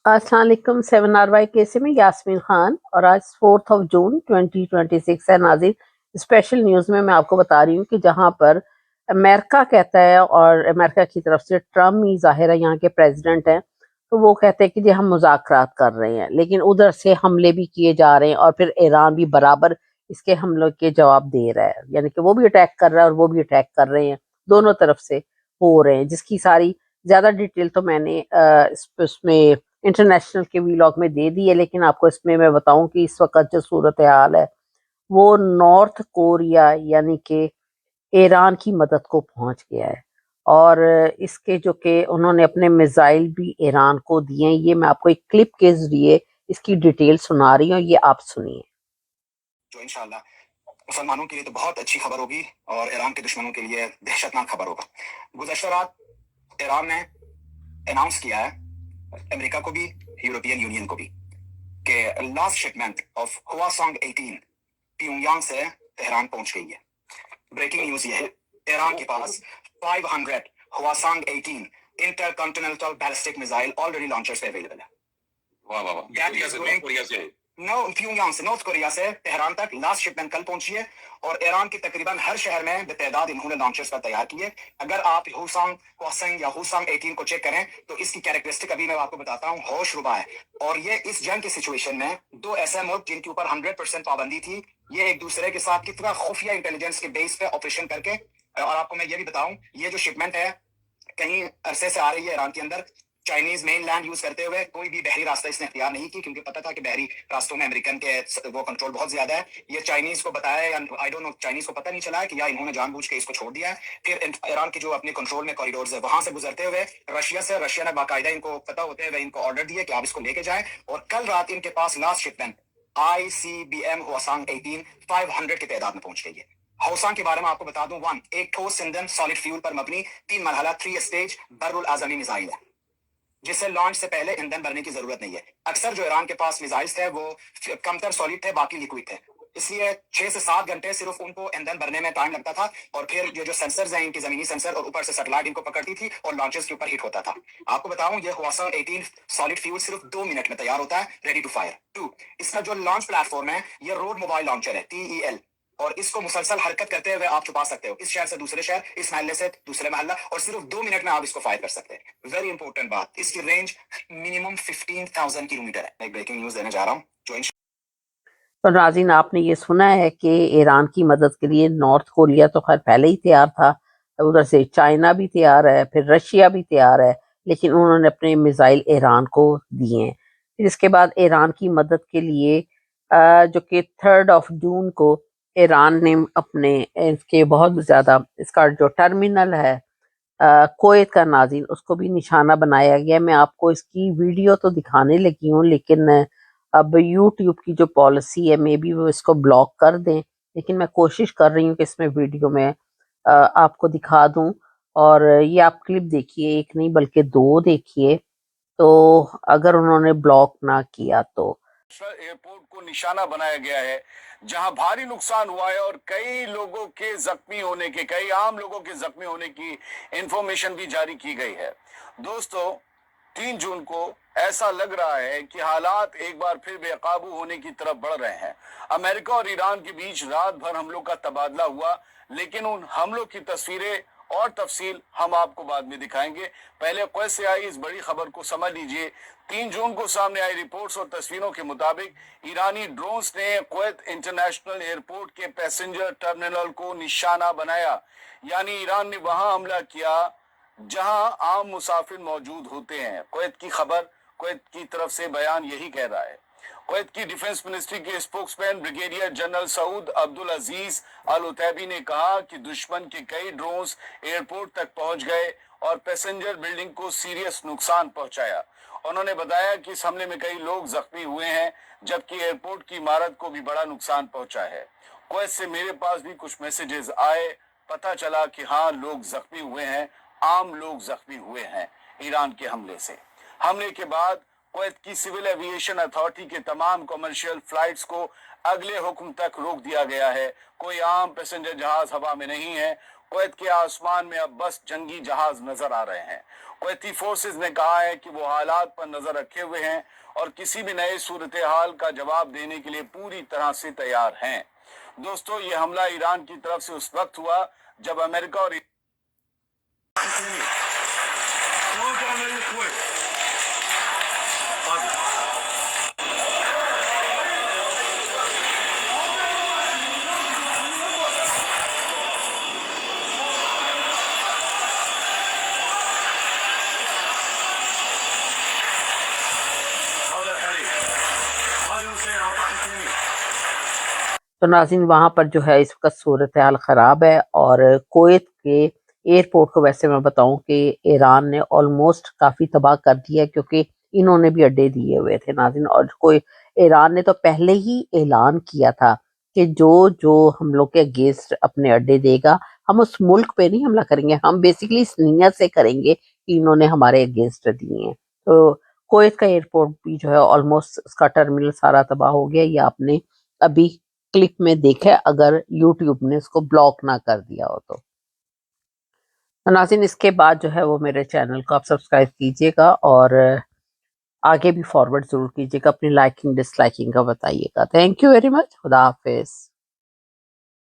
अस्सलाम वालेकुम 7 RY केसी में यास्मीन खान और आज 4 जून 2026 है नाज़रीन। स्पेशल न्यूज़ में मैं आपको बता रही हूँ कि जहाँ पर अमेरिका कहता है और अमेरिका की तरफ से ट्रम्प ही ज़ाहिर है यहाँ के प्रेसिडेंट हैं, तो वो कहते हैं कि जी हम मुज़ाकरात कर रहे हैं, लेकिन उधर से हमले भी किए जा रहे हैं और फिर ईरान भी बराबर इसके हमलों के जवाब दे रहा है, यानी कि वो भी अटैक कर रहा है और वो भी अटैक कर रहे हैं, दोनों तरफ से हो रहे हैं। जिसकी सारी ज़्यादा डिटेल तो मैंने उसमें इंटरनेशनल के व्लॉग में दे दी है, लेकिन आपको इसमें मैं बताऊं कि इस वक्त जो सूरत हाल है वो नॉर्थ कोरिया यानी कि ईरान की मदद को पहुंच गया है और इसके जो कि उन्होंने अपने मिसाइल भी ईरान को दिए हैं। ये मैं आपको एक क्लिप के जरिए इसकी डिटेल सुना रही हूँ, ये आप सुनिए। जो इंशाल्लाह मुसलमानों के लिए तो बहुत अच्छी खबर होगी और ईरान के दुश्मनों के लिए दहशतनाक खबर होगा। गुज़श्ता रात ईरान ने अनाउंस किया है, अमेरिका को भी यूरोपियन यूनियन को भी, कि लास्ट शिपमेंट ऑफ हुआसोंग 18 प्योंगयांग से तेहरान पहुंच गई है। ब्रेकिंग न्यूज ये है, ईरान के पास 500 हुआसोंग 18 intercontinental ballistic missile already launchers पे अवेलेबल है। वाह वाह वाह। प्योंगयांग से, नॉर्थ कोरिया से तेहरान तक लास्ट शिपमेंट कल पहुंची है और ईरान के तकरीबन हर शहर में बेतादाद इन्होंने लॉन्चर्स का तैयार किए। अगर आप हुआसोंग क्वासंग या हुआसोंग 18 को चेक करें तो इसकी कैरेक्टरिस्टिक अभी मैं आपको बताता हूं, होश रुबा है। और ये इस जंग की सिचुएशन में दो ऐसे मुल्क जिनके ऊपर 100% पाबंदी थी, ये एक दूसरे के साथ कितना खुफिया इंटेलिजेंस के बेस पे ऑपरेशन करके, और आपको मैं ये भी बताऊं, ये जो शिपमेंट है कहीं अरसे से आ रही है ईरान के अंदर, चाइनीज मेन लैंड यूज करते हुए। कोई भी बहरी रास्ता इसने इख्तियार नहीं की, क्योंकि पता था कि बहरी रास्तों में अमेरिकन के वो कंट्रोल बहुत ज्यादा है। ये चाइनीज को बताया या आई डोंट नो, चाइनीज को पता नहीं चला है कि या इन्होंने जानबूझ के इसको छोड़ दिया है। फिर ईरान के जो अपने कंट्रोल में कॉरिडोर्स है वहां से गुजरते हुए रशिया ने बाकायदा इनको पता होते हुए इनको ऑर्डर दिए कि आप इसको लेके जाए। और कल रात इनके पास लास्ट शिपमेंट ICBM हुआसोंग 18 500 की तादाद में पहुंच गई है। हौसांग के बारे में आपको बता दूं, 1 एक ठोस ईंधन सॉलिड फ्यूल पर मबनी 3 मरहला 3 स्टेज बर्रुल आजमी मिसाइल है, जिसे लॉन्च से पहले ईंधन भरने की जरूरत नहीं है। अक्सर जो ईरान के पास मिसाइल्स थे वो कमतर सॉलिड थे, बाकी लिक्विड थे, इसलिए 6 से 7 घंटे सिर्फ उनको ईंधन भरने में टाइम लगता था। और फिर ये जो सेंसर्स हैं इनकी जमीनी सेंसर और ऊपर से सैटेलाइट इनको पकड़ती थी और लॉन्चर्स के ऊपर हिट होता था। आपको बताऊं, ये हुआसोंग 18 सॉलिड फ्यूल सिर्फ 2 मिनट में तैयार होता है, रेडी टू फायर। 2 इसका जो लॉन्च प्लेटफॉर्म है ये रोड मोबाइल लॉन्चर है, TEL, और इसको मुसलसल हरकत करते हुए आप छुपा सकते हो, इस शहर से दूसरे शहर, इस महल्ले से दूसरे महल्ला, और सिर्फ 2 मिनट में आप इसको फायर कर सकते हैं। वेरी इंपॉर्टेंट बात, इसकी रेंज मिनिमम 15,000 किलोमीटर है। मैं ब्रेकिंग न्यूज देने जा रहा हूँ जो तो नाज़रीन, आपने ये सुना है कि ईरान की मदद के लिए नॉर्थ कोरिया तो खैर पहले ही तैयार था, उधर से चाइना भी तैयार है, फिर रशिया भी तैयार है, लेकिन उन्होंने अपने मिसाइल ईरान को दिए हैं। फिर इसके बाद ईरान की मदद के लिए जो कि 3 जून को ईरान ने अपने इसके बहुत ज़्यादा इसका जो टर्मिनल है कुवैत का नाज़रीन, उसको भी निशाना बनाया गया। मैं आपको इसकी वीडियो तो दिखाने लगी हूँ, लेकिन अब यूट्यूब की जो पॉलिसी है मे बी वो इसको ब्लॉक कर दें, लेकिन मैं कोशिश कर रही हूँ कि इसमें वीडियो में आपको दिखा दूं। और ये आप क्लिप देखिए, एक नहीं बल्कि 2 देखिए, तो अगर उन्होंने ब्लॉक ना किया तो। एयरपोर्ट को निशाना बनाया गया है जहां भारी नुकसान हुआ है और कई लोगों के जख्मी होने के, कई आम लोगों के जख्मी होने की इंफॉर्मेशन भी जारी की गई है। दोस्तों, 3 जून को ऐसा लग रहा है कि हालात एक बार फिर बेकाबू होने की तरफ बढ़ रहे हैं। अमेरिका और ईरान के बीच रात भर हमलों का तबादला हुआ, लेकिन उन हमलों की तस्वीरें और तफसील हम आपको बाद में दिखाएंगे। पहले कुवैत से आई इस बड़ी खबर को समझ लीजिए। 3 जून को सामने आई रिपोर्ट्स और तस्वीरों के मुताबिक ईरानी ड्रोन्स ने कुवैत इंटरनेशनल एयरपोर्ट के पैसेंजर टर्मिनल को निशाना बनाया, यानी ईरान ने वहां हमला किया जहां आम मुसाफिर मौजूद होते हैं। कुवैत की खबर, कुवैत की तरफ से बयान यही कह रहा है। कुवैत की डिफेंस मिनिस्ट्री के spokesman brigadier general Saud Abdul Aziz Al Otaibi ने कहा कि दुश्मन के कई ड्रोन्स एयरपोर्ट तक पहुंच गए और पैसेंजर बिल्डिंग को सीरियस नुकसान पहुंचाया। उन्होंने बताया कि इस हमले में कई लोग जख्मी हुए हैं, जबकि एयरपोर्ट की इमारत को भी बड़ा नुकसान पहुंचा है। कुवैत से मेरे पास भी कुछ मैसेजेस आए, पता चला कि हाँ, लोग जख्मी हुए हैं, आम लोग जख्मी हुए हैं ईरान के हमले से। हमले के बाद कुवैत की सिविल एविएशन अथॉरिटी के तमाम कमर्शियल फ्लाइट्स को अगले हुक्म तक रोक दिया गया है। कोई आम पैसेंजर जहाज हवा में नहीं है। کویت کے آسمان میں اب بس جنگی جہاز نظر آ رہے ہیں۔ کویتی فورسز نے کہا ہے کہ وہ حالات پر نظر رکھے ہوئے ہیں اور کسی بھی نئے صورتحال کا جواب دینے کے لیے پوری طرح سے تیار ہیں۔ دوستو، یہ حملہ ایران کی طرف سے اس وقت ہوا جب امریکہ اور تو ناظرین وہاں پر جو ہے اس وقت صورتحال خراب ہے، اور کویت کے ایئرپورٹ کو ویسے میں بتاؤں کہ ایران نے آلموسٹ کافی تباہ کر دیا ہے، کیونکہ انہوں نے بھی اڈے دیے ہوئے تھے ناظرین، اور ایران نے تو پہلے ہی اعلان کیا تھا کہ جو ہم لوگ کے اگینسٹ اپنے اڈے دے گا، ہم اس ملک پہ نہیں حملہ کریں گے، ہم بیسیکلی اس نیت سے کریں گے کہ انہوں نے ہمارے اگینسٹ دیے ہیں۔ تو کویت کا ایئرپورٹ بھی جو ہے آلموسٹ اس کا ٹرمینل سارا تباہ ہو گیا، یہ آپ نے ابھی کلپ میں دیکھے اگر یوٹیوب نے اس کو بلاک نہ کر دیا ہو تو۔ ناظرین اس کے بعد جو ہے وہ میرے چینل کو آپ سبسکرائب کیجئے گا، اور آگے بھی فارورڈ ضرور کیجئے گا، اپنی لائکنگ ڈس لائکنگ کا بتائیے گا۔ تھینک یو ویری مچ، خدا حافظ۔